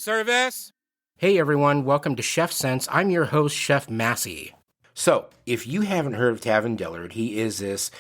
Service! Hey everyone, welcome to Chef Sense. I'm your host, Chef Massey. So, if you haven't heard of Tavin Dillard, he is this,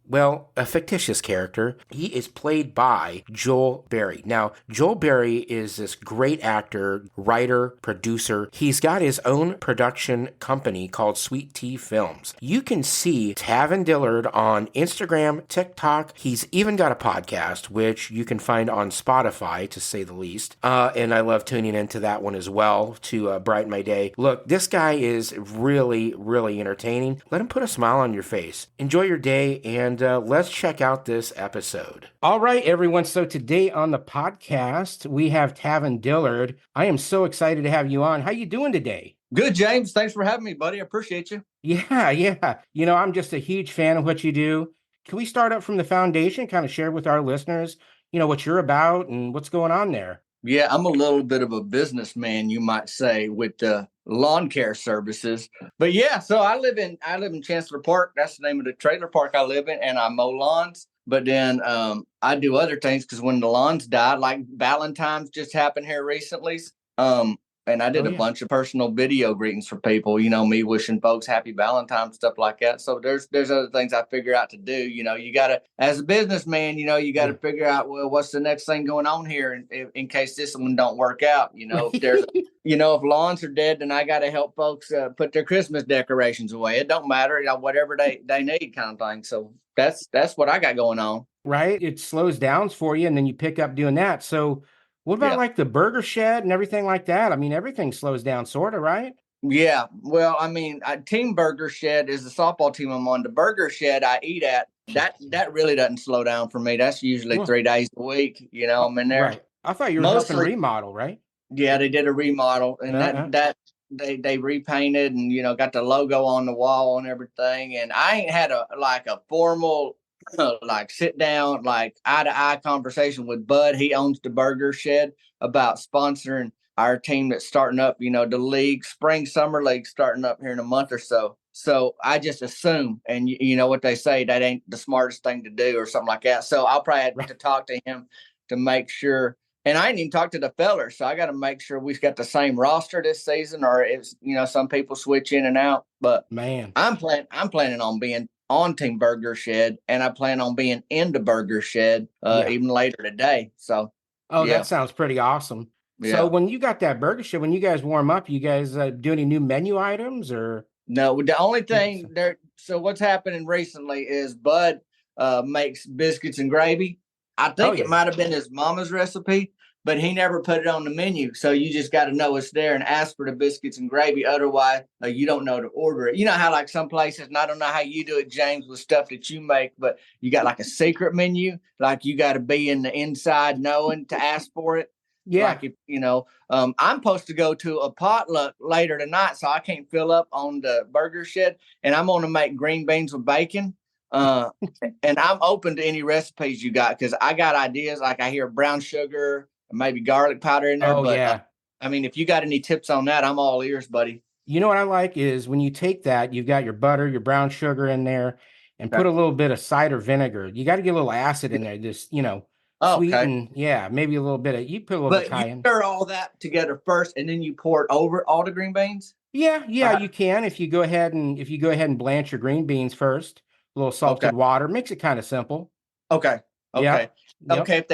a fictitious character. He is played by Joel Berry. Now, Joel Berry is this great actor, writer, producer. He's got his own production company called Sweet Tea Films. You can see Tavin Dillard on Instagram, TikTok. He's even got a podcast, which you can find on Spotify, to say the least. And I love tuning into that one as well to brighten my day. Look, this guy is really, really entertaining. Let him put a smile on your face. Enjoy your day, and let's check out this episode. All right, everyone. So today on the podcast, we have Tavin Dillard. I am so excited to have you on. How you doing today? Good, James. Thanks for having me, buddy. I appreciate you. Yeah. You know, I'm just a huge fan of what you do. Can we start up from the foundation, kind of share with our listeners, what you're about and what's going on there? Yeah, I'm a little bit of a businessman, you might say, with lawn care services. But yeah, so I live in Chancellor Park. That's the name of the trailer park I live in, and I mow lawns. But then I do other things because when the lawns die, like Valentine's just happened here recently. And I did a bunch of personal video greetings for people, me wishing folks happy Valentine's, stuff like that. So there's other things I figure out to do. You got to, as a businessman, you got to figure out, well, what's the next thing going on here in case this one don't work out. If there's, if lawns are dead, then I got to help folks put their Christmas decorations away. It don't matter, whatever they need kind of thing. So that's what I got going on. Right. It slows down for you and then you pick up doing that. So what about like the burger shed and everything like that? I mean, everything slows down sort of, right? Yeah. Well, I mean, Team Burger Shed is the softball team I'm on. The burger shed I eat at, that really doesn't slow down for me. That's usually 3 days a week. I'm in there. Right. I thought you were helping remodel, right? Yeah, they did a remodel and that they repainted and, got the logo on the wall and everything. And I ain't had a formal sit down, eye to eye conversation with Bud. He owns the burger shed about sponsoring our team that's starting up, the summer league starting up here in a month or so. So I just assume, and you know what they say, that ain't the smartest thing to do or something like that. So I'll probably have to talk to him to make sure. And I ain't even talked to the fellers. So I got to make sure we've got the same roster this season, or if, some people switch in and out, but man, I'm planning on being on Team Burger Shed, and I plan on being in the Burger Shed even later today. So, that sounds pretty awesome. Yeah. So when you got that burger shed, when you guys warm up, you guys do any new menu items or? No, the only thing there. So what's happening recently is Bud makes biscuits and gravy. I think it might have been his mama's recipe, but he never put it on the menu. So you just got to know it's there and ask for the biscuits and gravy. Otherwise, you don't know to order it. You know how some places, and I don't know how you do it, James, with stuff that you make, but you got a secret menu. You got to be in the inside knowing to ask for it. Yeah. I'm supposed to go to a potluck later tonight, so I can't fill up on the burger shed. And I'm going to make green beans with bacon. And I'm open to any recipes you got because I got ideas. I hear brown sugar, maybe garlic powder in there. If you got any tips on that, I'm all ears, buddy. You know what I like is when you take that, you've got your butter, your brown sugar in there, and put a little bit of cider vinegar. You got to get a little acid in there, just, sweeten. Yeah, maybe a little bit of, you put a little bit of cayenne. You stir all that together first, and then you pour it over all the green beans? Yeah, you can. If you go ahead and blanch your green beans first, a little salted water, makes it kind of simple. Okay. Yep. Okay, if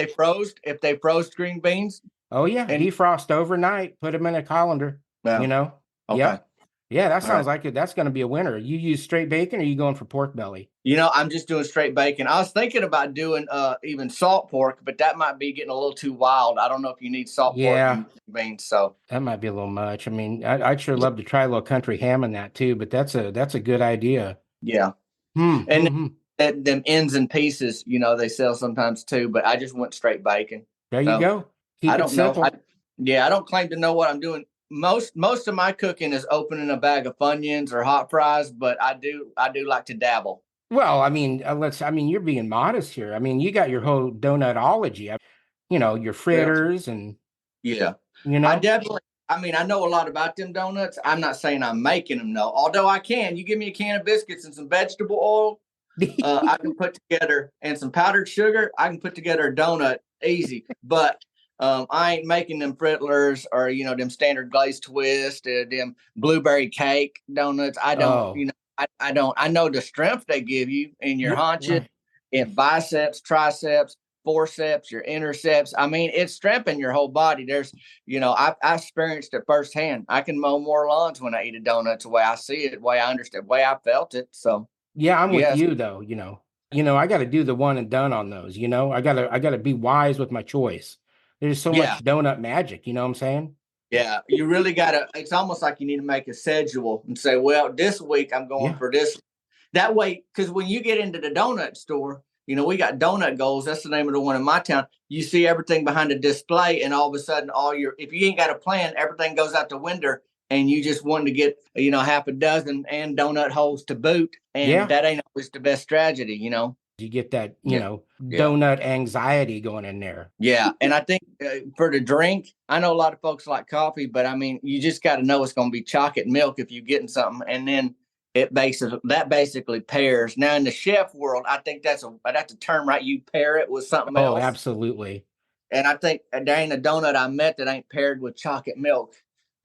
they froze green beans. Oh yeah, and defrost overnight, put them in a colander. Okay. Yep. Yeah, that sounds like it. That's going to be a winner. You use straight bacon, or are you going for pork belly? I'm just doing straight bacon. I was thinking about doing even salt pork, but that might be getting a little too wild. I don't know if you need salt pork and beans. So that might be a little much. I mean, I'd sure love to try a little country ham in that too, but that's a good idea. Yeah. And them ends and pieces, they sell sometimes too, but I just went straight bacon. There you go. I don't know. I don't claim to know what I'm doing. Most of my cooking is opening a bag of Funyuns or hot fries, but I do like to dabble. Well, I mean, you're being modest here. I mean, you got your whole doughnut ology, your fritters and I definitely. I know a lot about them donuts. I'm not saying I'm making them, though. Although I can. You give me a can of biscuits and some vegetable oil, I can put together, and some powdered sugar, I can put together a donut easy. But I ain't making them frittlers or, them standard glazed twist, them blueberry cake donuts. I don't, Oh, I don't, I know the strength they give you in your yeah, haunches, right. in biceps, triceps, forceps, your interceps. I mean, it's strengthening your whole body. I've experienced it firsthand. I can mow more lawns when I eat a donut, the way I see it, the way I understand, the way I felt it. So, Yeah, I'm with yes. you though, I got to do the one and done on those, I got to be wise with my choice. There's so Yeah. much donut magic, you know what I'm saying? Yeah, you really got to. It's almost like you need to make a schedule and say, well, this week I'm going Yeah. for this. That way, because when you get into the donut store, we got donut goals. That's the name of the one in my town. You see everything behind the display, and all of a sudden, if you ain't got a plan, everything goes out the window, and you just want to get, half a dozen and donut holes to boot, and Yeah. that ain't always the best strategy. You get that, Yeah, yeah. donut anxiety going in there. Yeah, and I think for the drink, I know a lot of folks like coffee, but I mean, you just got to know it's going to be chocolate milk if you're getting something, and then that basically pairs. Now in the chef world, I think that's a term, right? You pair it with something Oh, else, absolutely. and I think there ain't a donut I met that ain't paired with chocolate milk,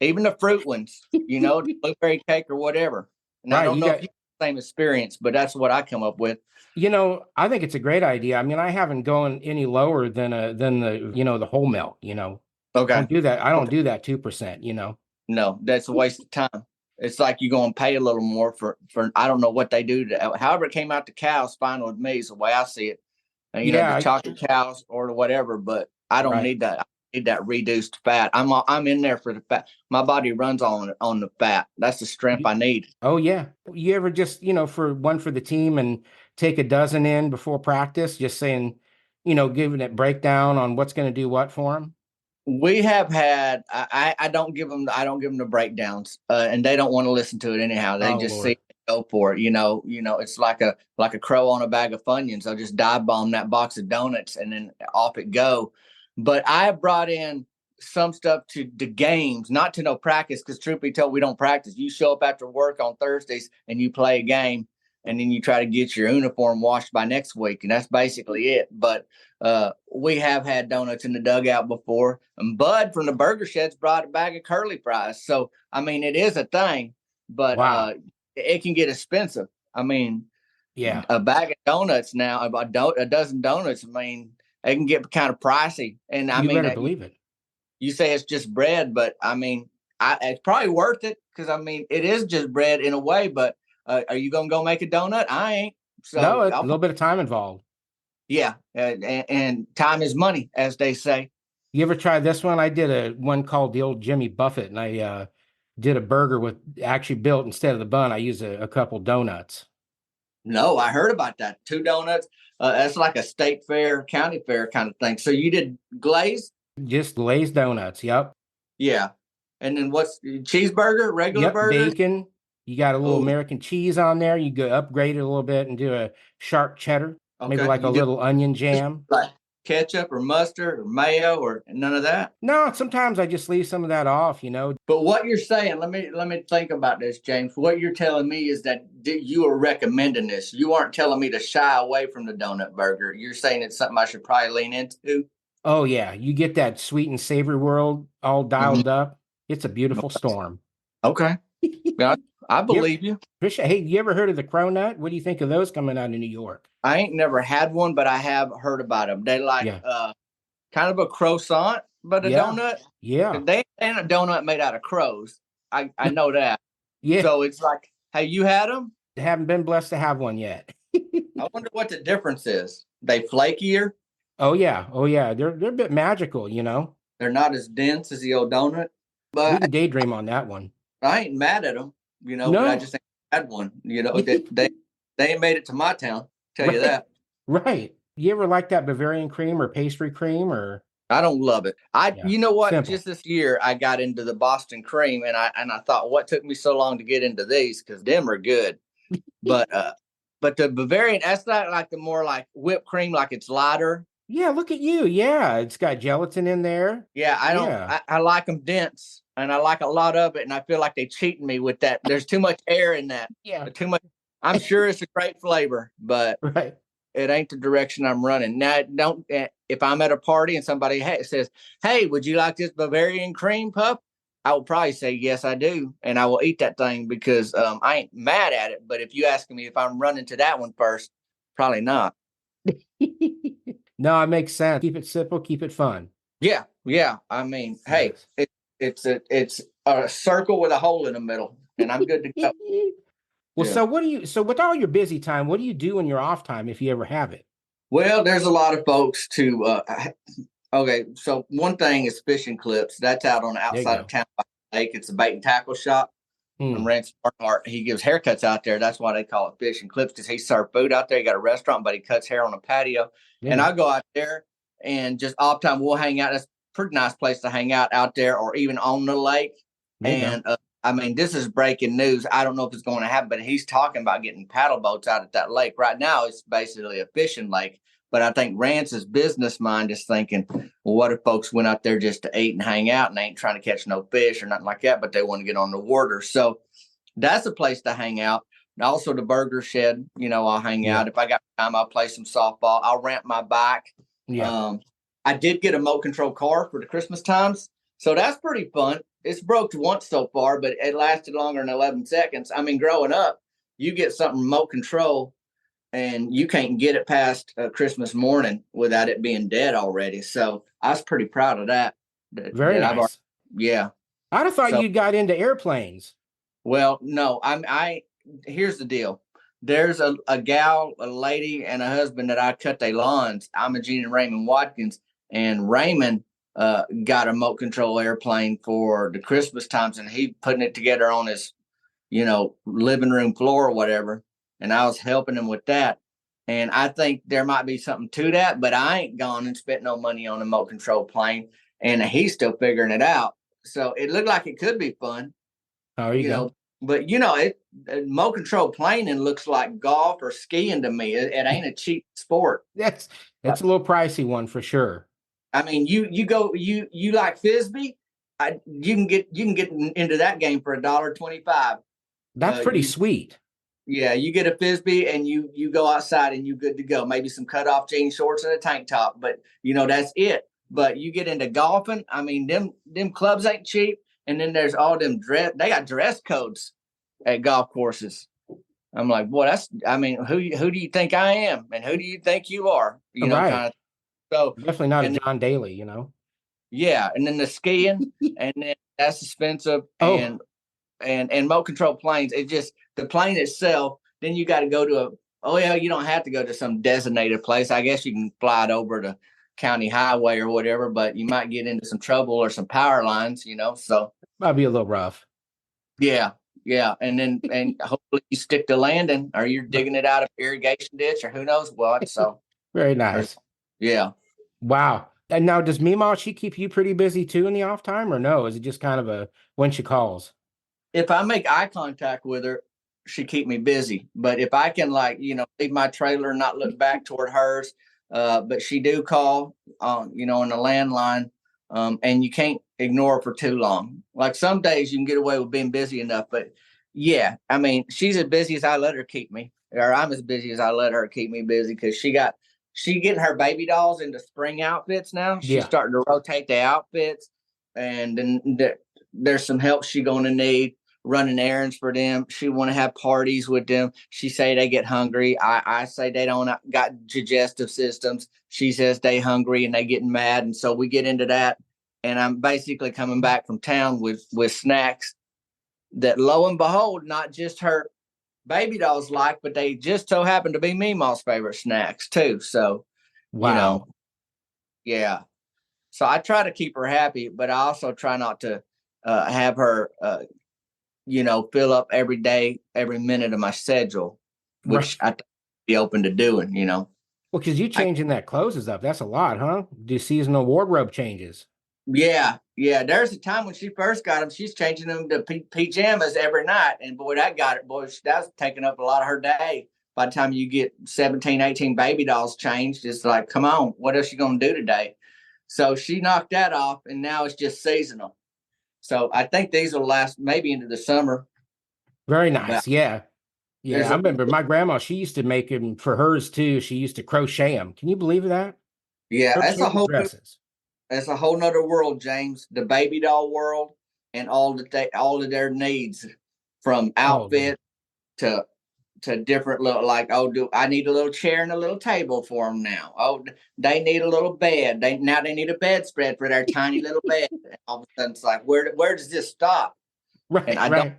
even the fruit ones, the blueberry cake or whatever. And I Right. don't You know if got, you have the same experience, but that's what I come up with. I think it's a great idea. I mean, I haven't gone any lower than the whole milk, Okay. Don't do that. I don't Okay. do that 2%. No, that's a waste of time. It's like you're going to pay a little more for I don't know what they do to, however it came out to cows, fine with me is the way I see it. And, the Yeah, chocolate cows or whatever, but I don't right. need that. I need that reduced fat. I'm in there for the fat. My body runs on the fat. That's the strength I need. Oh yeah. You ever just, for one for the team and take a dozen in before practice, just saying, giving it breakdown on what's going to do what for them? We have had I don't give them the breakdowns, and they don't want to listen to it anyhow. They Oh just see Lord. it, go for it. It's like a crow on a bag of Funyuns. They'll just dive bomb that box of donuts and then off it go. But I have brought in some stuff to the games, not to no practice, because truth be told, we don't practice. You show up after work on Thursdays and you play a game, and then you try to get your uniform washed by next week, and that's basically it. But we have had donuts in the dugout before, and Bud from the Burger Shed's brought a bag of curly fries. So I mean, it is a thing, but Wow. it can get expensive. I mean, Yeah. a bag of donuts now, a dozen donuts. I mean, they can get kind of pricey. And I You mean, better believe it. you say it's just bread, but I mean, it's probably worth it because I mean, it is just bread in a way. But are you gonna go make a donut? I ain't. No, So a little bit of time involved. yeah, and time is money, as they say. You ever try this one? I did a one called the old Jimmy Buffett, and I did a burger with actually built instead of the bun. I used a couple donuts. No, I heard about that. Two donuts. That's like a state fair, county fair kind of thing. So you did glaze? Just glazed donuts. Yep. Yeah. And then what's cheeseburger, regular Yep. burger? Bacon. You got a little Oh, American cheese on there. You go upgrade it a little bit and do a sharp cheddar, maybe okay. like a You do little onion jam. like ketchup or mustard or mayo or none of that? No, sometimes I just leave some of that off. But what you're saying, let me think about this, James. What you're telling me is that you are recommending this. You aren't telling me to shy away from the donut burger. You're saying it's something I should probably lean into. Oh yeah, you get that sweet and savory world all Mhm. dialed up. It's a beautiful storm. Okay. Yeah, I Yep. believe you. Trisha, hey, you ever heard of the cronut? What do you think of those coming out of New York? I ain't never had one, but I have heard about them. They like Yeah. kind of a croissant, but a Yeah. donut. Yeah. They ain't a donut made out of crows. I know that. Yeah. So it's like, hey, you had them? Haven't been blessed to have one yet. I wonder what the difference is. They flakier. Oh yeah. Oh yeah. They're a bit magical. They're not as dense as the old donut. We But can daydream on that one. I ain't mad at them, but I No. just ain't had one. They ain't made it to my town. Tell you Right. that. Right. You ever like that Bavarian cream or pastry cream or I don't love it. yeah. You know what? Simple. Just this year, I got into the Boston cream, and I thought, what took me so long to get into these? Because them are good. But the Bavarian, that's not like the more like whipped cream, like it's lighter. Yeah, look at you. Yeah, it's got gelatin in there. Yeah, I don't. Yeah. I like them dense, and I like a lot of it, and I feel like they cheating me with that. There's too much air in that. Yeah. Too much. I'm sure it's a great flavor, but Right. it ain't the direction I'm running. Now, don't if I'm at a party and somebody says, "Hey, would you like this Bavarian cream puff?" I will probably say, "Yes, I do," and I will eat that thing because I ain't mad at it. But if you ask me if I'm running to that one first, probably not. No, it makes sense. Keep it simple, keep it fun. Yeah, yeah. I mean, hey, Nice. it's a circle with a hole in the middle, and I'm good to go. Well, Yeah. so with all your busy time, what do you do in your off time if you ever have it? Well, there's a lot of folks to okay, so one thing is fishing clips. That's out on the There you outside of go. town by the lake. It's a bait and tackle shop. I'm Hmm. Rance Barnhart. He gives haircuts out there. That's why they call it fishing clips because he serves food out there. He got a restaurant, but he cuts hair on a patio. There And you I go. go out there and just off time we'll hang out. That's a pretty nice place to hang out there or even on the lake. There you go. And I mean, this is breaking news. I don't know if it's going to happen, but he's talking about getting paddle boats out at that lake. Right now, it's basically a fishing lake. But I think Rance's business mind is thinking, well, what if folks went out there just to eat and hang out and they ain't trying to catch no fish or nothing like that, but they want to get on the water. So that's a place to hang out. And also the burger shed, I'll hang Yeah. out. If I got time, I'll play some softball. I'll ramp my bike. Yeah. I did get a remote control car for the Christmas times. So that's pretty fun. It's broke once so far, but it lasted longer than 11 seconds. I mean, growing up, you get something remote control and you can't get it past Christmas morning without it being dead already. So I was pretty proud of that. Very That I've already, nice. yeah. I'd have thought So, you got into airplanes. well, no, here's the deal. There's a lady, and a husband that I cut their lawns. I'm a Gene and Raymond Watkins, and Raymond got a remote control airplane for the Christmas times, and he putting it together on his, living room floor or whatever. And I was helping him with that. And I think there might be something to that, but I ain't gone and spent no money on a remote control plane, and he's still figuring it out. So it looked like it could be fun, Oh, there you you go. know, but remote control planing looks like golf or skiing to me. It ain't a cheap sport. That's a little pricey one for sure. I mean, you like Frisbee? You can get into that game for $1.25. That's pretty sweet. Yeah, you get a Frisbee and you go outside and you good to go. Maybe some cutoff jean shorts and a tank top, but that's it. But you get into golfing. I mean, them clubs ain't cheap. And then there's all them they got dress codes at golf courses. I'm like, boy, who do you think I am? And who do you think you are? Right. Kind of. So, Definitely not a and then, John Daly. yeah. And then the skiing, and then that's expensive. Oh, And remote control planes, it just, the plane itself, then you got to go to you don't have to go to some designated place. I guess you can fly it over to county highway or whatever, but you might get into some trouble or some power lines, so. might be a little rough. Yeah, yeah, and hopefully you stick to landing, or you're digging it out of irrigation ditch, or who knows what. So, Very nice. Yeah. Wow. And now, does Meemaw, she keep you pretty busy too in the off time, or no? Is it just kind of a when she calls? If I make eye contact with her, she keep me busy. But if I can, leave my trailer and not look back toward hers, but she do call on, on the landline, and you can't ignore her for too long. Like some days you can get away with being busy enough, but yeah, I mean, she's as busy as I let her keep me, or I'm as busy as I let her keep me busy because she getting her baby dolls into spring outfits now. She's Yeah. starting to rotate the outfits, and then there's some help she's going to need running errands for them. She want to have parties with them. She say they get hungry. I say they don't got digestive systems. She says they hungry and they getting mad. And so we get into that. And I'm basically coming back from town with snacks that, lo and behold, not just her baby dolls like, but they just so happen to be Meemaw's favorite snacks too. So, Wow. Yeah. So I try to keep her happy, but I also try not to have her fill up every day, every minute of my schedule, which Right. I'd be open to doing. Well, because you changing that clothes up, that's a lot, huh? Do seasonal wardrobe changes? Yeah. There's a time when she first got them, she's changing them to pajamas every night. And boy, that got it. Boy, that's taking up a lot of her day. By the time you get 17, 18 baby dolls changed, it's like, come on, what else you going to do today? So she knocked that off, and now it's just seasonal. So I think these will last maybe into the summer. Very But nice. Yeah. Yeah, I remember my grandma, she used to make them for hers too. She used to crochet them. Can you believe that? yeah, Crochet the dresses. that's a whole nother world, James. The baby doll world and all of their needs, from Oh, yeah. outfit to different little, like, oh, do I need a little chair and a little table for them now? Oh, they need a little bed. They need a bedspread for their tiny little bed. And all of a sudden it's like, where does this stop? And Right, right.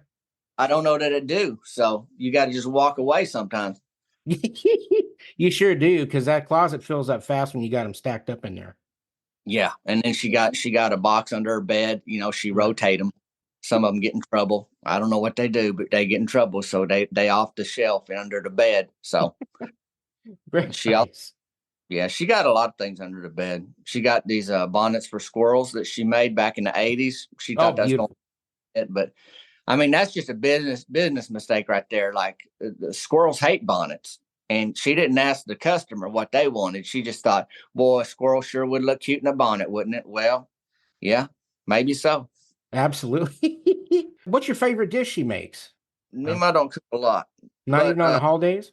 I don't know that it do. So you got to just walk away sometimes. You sure do, because that closet fills up fast when you got them stacked up in there. Yeah, and then she got a box under her bed. You know, she Right. rotate them. Some of them get in trouble. I don't know what they do, but they get in trouble. So they off the shelf and under the bed. So Very she all nice. yeah, she got a lot of things under the bed. She got these bonnets for squirrels that she made back in the 80s. She Oh, thought that's going beautiful. to fit, but I mean, that's just a business mistake right there. Like, the squirrels hate bonnets. And she didn't ask the customer what they wanted. She just thought, boy, a squirrel sure would look cute in a bonnet, wouldn't it? Well, yeah, maybe so. Absolutely. What's your favorite dish she makes? Um, Meemaw don't cook a lot, Not but even on the holidays?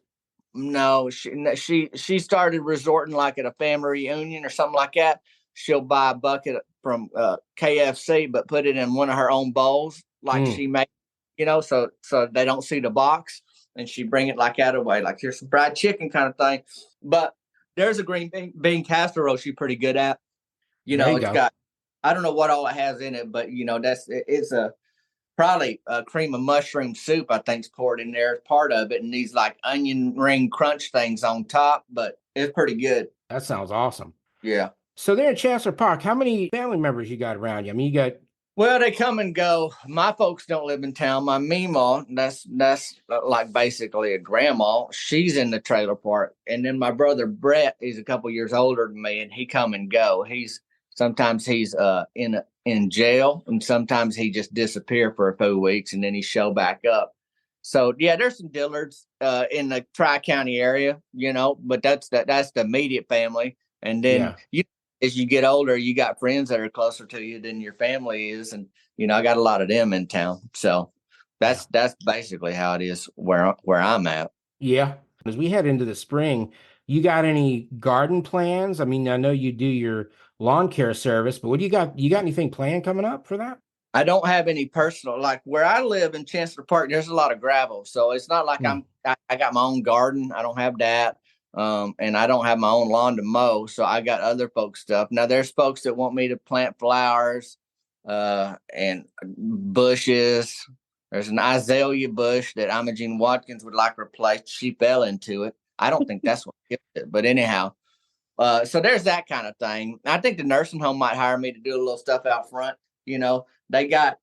no, she started resorting, like at a family reunion or something like that. She'll buy a bucket from KFC, but put it in one of her own bowls, like Mm. she made, so they don't see the box, and she bring it like out of way, like, here's some fried chicken kind of thing. But there's a bean casserole she's pretty good at. There you It's go. got, I don't know what all it has in it, but it's a probably a cream of mushroom soup, I think's poured in there as part of it, and these like onion ring crunch things on top. But it's pretty good. That sounds awesome. Yeah. So there in Chancellor Park, how many family members you got around you? I mean, you got, Well, they come and go. My folks don't live in town. My Meemaw, that's like basically a grandma. She's in the trailer park, and then my brother Brett, he's a couple years older than me, and he come and go. Sometimes he's in jail, and sometimes he just disappear for a few weeks, and then he show back up. So yeah, there's some Dillards in the Tri County area, but that's the immediate family, and then yeah, as you get older, you got friends that are closer to you than your family is, and I got a lot of them in town. So yeah, that's basically how it is where I'm at. yeah. As we head into the spring, you got any garden plans? I mean, I know you do your lawn care service, but what do you got? You got anything planned coming up for that? I don't have any personal, like where I live in Chancellor Park. There's a lot of gravel, so it's not like Hmm. I got my own garden. I don't have that, and I don't have my own lawn to mow. So I got other folks' stuff. Now there's folks that want me to plant flowers, and bushes. There's an azalea bush that Imogene Watkins would like replaced. She fell into it. I don't think that's what killed it, but anyhow. So there's that kind of thing. I think the nursing home might hire me to do a little stuff out front. They got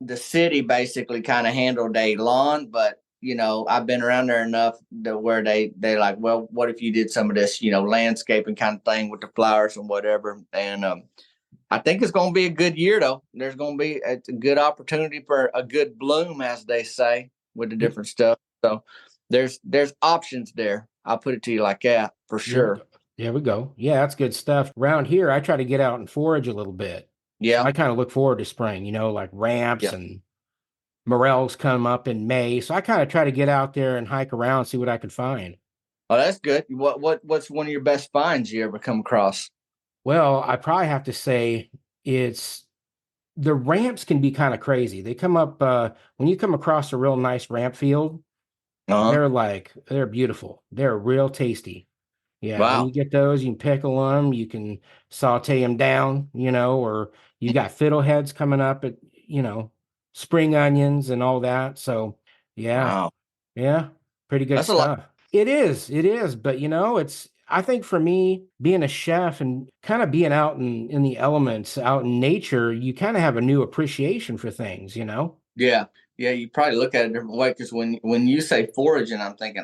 the city basically kind of handled a lawn, but I've been around there enough that where they like, well, what if you did some of this, landscaping kind of thing with the flowers and whatever. And I think it's going to be a good year though. There's going to be a good opportunity for a good bloom, as they say, with the different stuff. So there's options there. I'll put it to you like that for There we go. sure. There we go. Yeah, that's good stuff. Around here, I try to get out and forage a little bit. So Yeah. I kind of look forward to spring, like ramps Yeah. and morels come up in May. So I kind of try to get out there and hike around, see what I can find. Oh, that's good. What's one of your best finds you ever come across? Well, I probably have to say it's the ramps can be kind of crazy. They come up when you come across a real nice ramp field, Uh huh. they're beautiful. They're real tasty. Yeah, when you Wow. get those, you can pickle them, you can saute them down, or you got fiddleheads coming up at, spring onions and all that. So, yeah, Wow. yeah, pretty good That's a lot. stuff. It is, but I think for me, being a chef and kind of being out in the elements, out in nature, you kind of have a new appreciation for things. Yeah. Yeah. You probably look at it a different way, because when you say foraging, I'm thinking,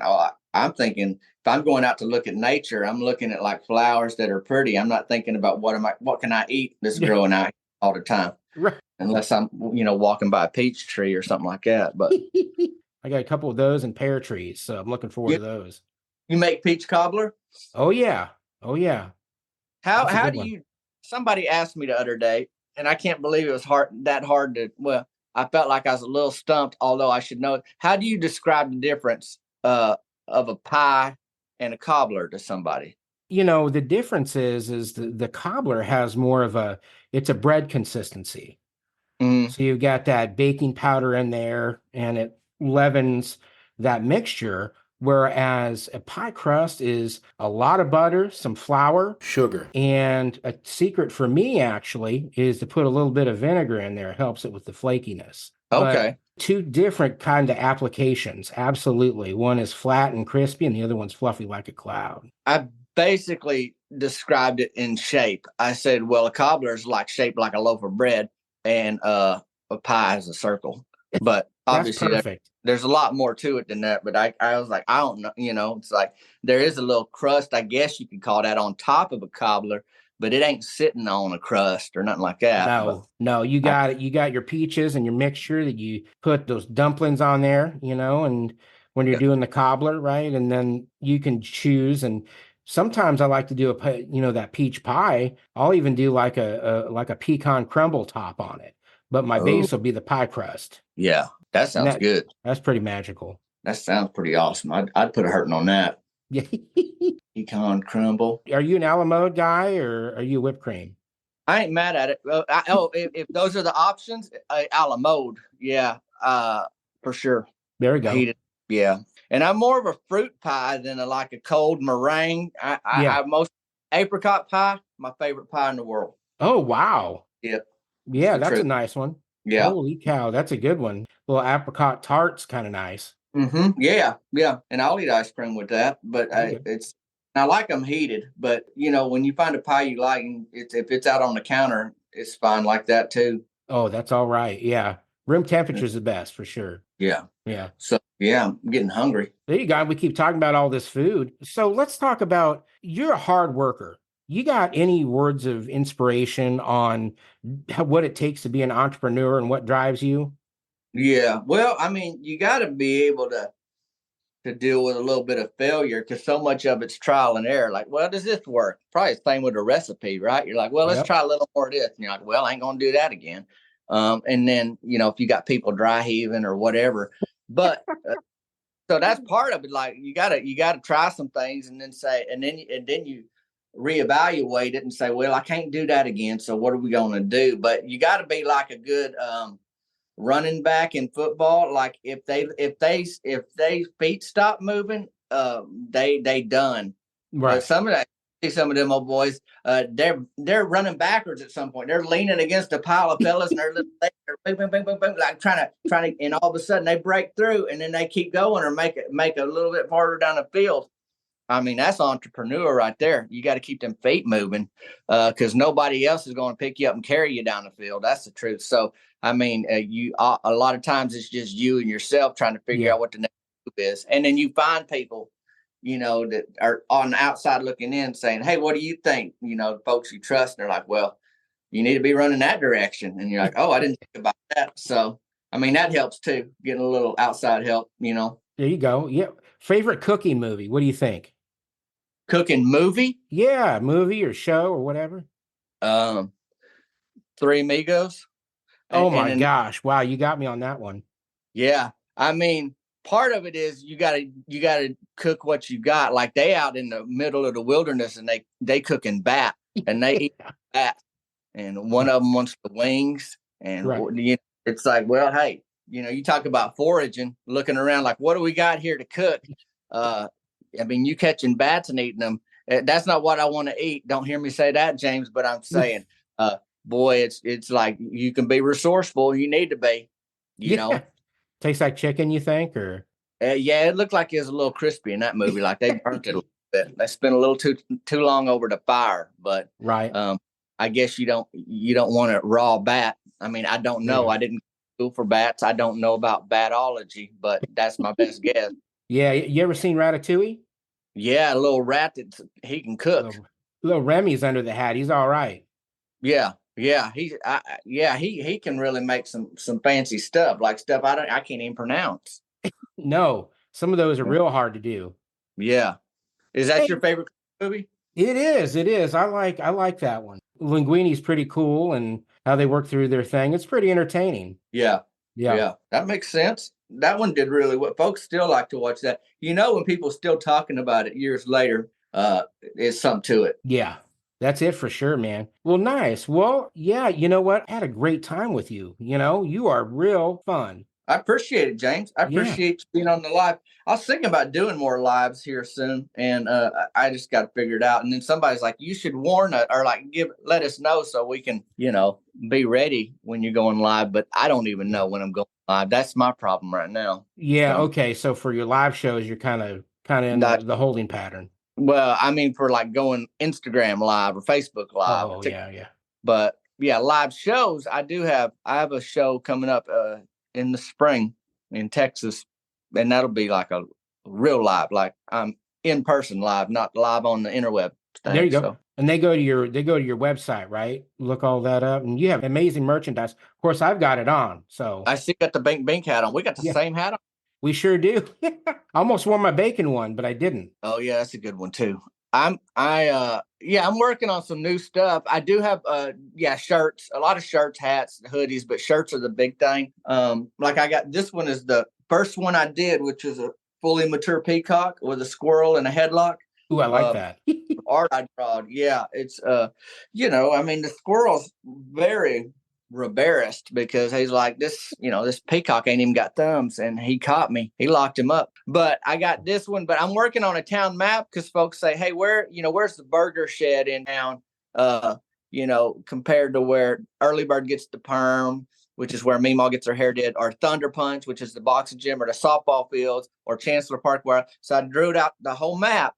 I'm thinking if I'm going out to look at nature, I'm looking at like flowers that are pretty. I'm not thinking about what can I eat that's Yeah, growing out all the time, right. unless I'm, walking by a peach tree or something like that. But I got a couple of those and pear trees, so I'm looking forward you, to those. you make peach cobbler. Oh yeah. Oh yeah. How That's a how good do one. you? Somebody asked me the other day, and I can't believe it was hard to. Well, I felt like I was a little stumped, although I should know. How do you describe the difference of a pie and a cobbler to somebody? The difference is the cobbler has more of it's a bread consistency. Mm, So you've got that baking powder in there and it leavens that mixture. Whereas a pie crust is a lot of butter, some flour, sugar. And a secret for me actually is to put a little bit of vinegar in there. It helps it with the flakiness. But okay. two different kind of applications. Absolutely. One is flat and crispy and the other one's fluffy like a cloud. I basically described it in shape. I said, well, a cobbler is like shaped like a loaf of bread, and a pie is a circle. But That's obviously, perfect. there's a lot more to it than that. But I was like, I don't know. It's like there is a little crust, I guess you could call that, on top of a cobbler, but it ain't sitting on a crust or nothing like that. But No, you got it. You got your peaches and your mixture that you put those dumplings on there, and when you're doing the cobbler, right? And then you can choose. And sometimes I like to do that peach pie. I'll even do like a pecan crumble top on it, but my oh, base will be the pie crust. yeah, that And sounds good. that's pretty magical. That sounds pretty awesome. I'd put a hurting on that. Yeah. Pecan crumble. Are you an a la mode guy or are you whipped cream? I ain't mad at it. If those are the options, a la mode, yeah, for sure. There we go. Heated, yeah. And I'm more of a fruit pie than like a cold meringue. I most apricot pie, my favorite pie in the world. Oh, wow. Yeah, Yeah, that's a nice one. yeah. Holy cow, that's a good one. Little apricot tart's kind of nice. Mm-hmm. Yeah, yeah. And I'll eat ice cream with that, but I like them heated. But when you find a pie you like, and if it's out on the counter, it's fine like that too. Oh, that's all right. Yeah. Room temperature is the best for sure. Yeah. Yeah. So yeah, I'm getting hungry. There you go. We keep talking about all this food. So let's talk about, you're a hard worker. You got any words of inspiration on what it takes to be an entrepreneur and what drives you? Yeah. Well, I mean, you got to be able to deal with a little bit of failure, because so much of it's trial and error. Like, well, does this work? Probably the same with a recipe, right? You're like, well, let's try a little more of this. And you're like, well, I ain't gonna do that again. And then if you got people dry heaving or whatever, but so that's part of it. Like you gotta try some things and then then you reevaluate it and say, well, I can't do that again. So what are we gonna do? But you got to be like a good running back in football. Like if they feet stop moving, they done. Right. Some of them old boys, they're running backwards at some point. They're leaning against a pile of fellas and they're boom, boom, boom, boom, boom, like trying to, and all of a sudden they break through and then they keep going or make a little bit farther down the field. I mean, that's entrepreneur right there. You got to keep them feet moving, because nobody else is going to pick you up and carry you down the field. That's the truth. So, I mean, a lot of times it's just you and yourself trying to figure out what the next move is. And then you find people, that are on the outside looking in saying, hey, what do you think? Folks you trust. And they're like, well, you need to be running that direction. And you're like, oh, I didn't think about that. So, I mean, that helps too, getting a little outside help, There you go. Yeah. Favorite cooking movie? What do you think? Cooking movie? Yeah, movie or show or whatever. Three Amigos. Oh my gosh. Wow, you got me on that one. Yeah. I mean, part of it is you gotta cook what you got. Like they out in the middle of the wilderness and they cook in bat and they eat bat. And one of them wants the wings. And it's like, well, hey, you talk about foraging, looking around like, what do we got here to cook? I mean, you catching bats and eating them. That's not what I want to eat. Don't hear me say that, James, but I'm saying, boy, it's like you can be resourceful. You need to be, you know. Tastes like chicken, you think, or? Yeah, it looked like it was a little crispy in that movie. Like they burnt it a little bit. They spent a little too long over the fire. But I guess you don't want a raw bat. I mean, I don't know. I didn't go for bats. I don't know about batology, but that's my best guess. Yeah, you ever seen Ratatouille? Yeah, a little rat that he can cook. Little Remy's under the hat. He's all right. Yeah, he can really make some fancy stuff, like stuff I can't even pronounce. No, some of those are real hard to do. Yeah, is that your favorite movie? It is. It is. I like that one. Linguini's pretty cool, and how they work through their thing. It's pretty entertaining. Yeah, Yeah. Yeah, that makes sense. That one did really well. Folks still like to watch that. When people still talking about it years later, it's something to it. Yeah. That's it for sure, man. Well, nice. Well, yeah, you know what? I had a great time with you. You are real fun. I appreciate it, James. I Yeah. appreciate you being on the live. I was thinking about doing more lives here soon, and I just got to figure it out. And then somebody's like, "You should warn us, or like let us know so we can, be ready when you're going live." But I don't even know when I'm going live. That's my problem right now. Yeah. So, Okay. So for your live shows, you're kind of in not the holding pattern. well. I mean, for like going Instagram live or Facebook live. Oh, yeah. Yeah. But yeah, live shows. I have a show coming up in the spring in Texas, and that'll be like a real live, like I'm in person live, not live on the interweb thing. There you go. So And they go to your website, right? Look all that up, and you have amazing merchandise. Of course, I've got it on. So I see got the Bink hat on. We got the yeah, same hat on. we sure do. I almost wore my bacon one, but I didn't. Oh yeah, that's a good one too. I'm working on some new stuff. I do have shirts, a lot of shirts, hats, hoodies, but shirts are the big thing. Like I got this one is the first one I did, which is a fully mature peacock with a squirrel and a headlock. Ooh, I like that. Art I drawed. Yeah, it's the squirrel's very embarrassed because he's like, this peacock ain't even got thumbs, and he caught me. He locked him up. But I got this one, but I'm working on a town map because folks say, hey, where's the burger shed in town? Compared to where Early Bird gets the perm, which is where Meemaw gets her hair did, or Thunder Punch, which is the boxing gym or the softball fields, or Chancellor Park, so I drew it out the whole map,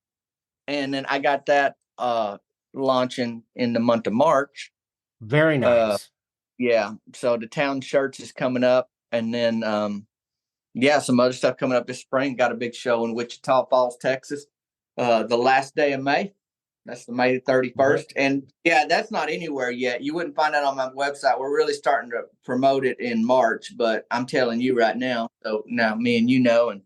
and then I got that launching in the month of March. Very nice. Yeah, so the town shirts is coming up, and then some other stuff coming up this spring. Got a big show in Wichita Falls, Texas, the last day of May. That's the May 31st. Right. And yeah, that's not anywhere yet. You wouldn't find that on my website. We're really starting to promote it in March, but I'm telling you right now. So now me and and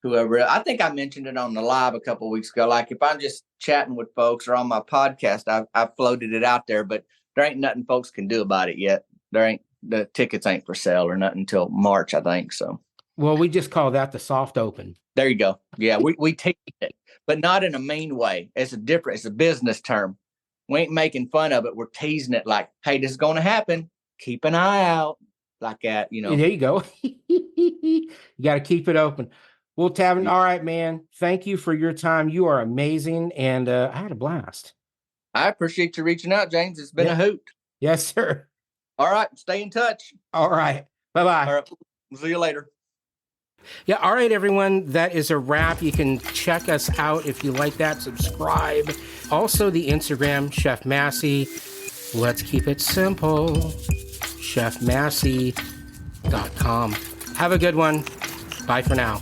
whoever, I think I mentioned it on the live a couple of weeks ago. Like if I'm just chatting with folks or on my podcast, I've floated it out there, but there ain't nothing folks can do about it yet. The tickets ain't for sale or nothing until March, I think. So, well, we just call that the soft open. There you go. Yeah, we take it, but not in a mean way. It's a business term. We ain't making fun of it. We're teasing it like, hey, this is going to happen. Keep an eye out, like that. There you go. You got to keep it open. Well, Tavin, all right, man. Thank you for your time. You are amazing, and I had a blast. I appreciate you reaching out, James. It's been a hoot. Yes, sir. All right. Stay in touch. All right. Bye-bye. All right. See you later. Yeah. All right, everyone. That is a wrap. You can check us out if you like that. Subscribe. Also, the Instagram, Chef Massey. Let's keep it simple. ChefMassey.com. Have a good one. Bye for now.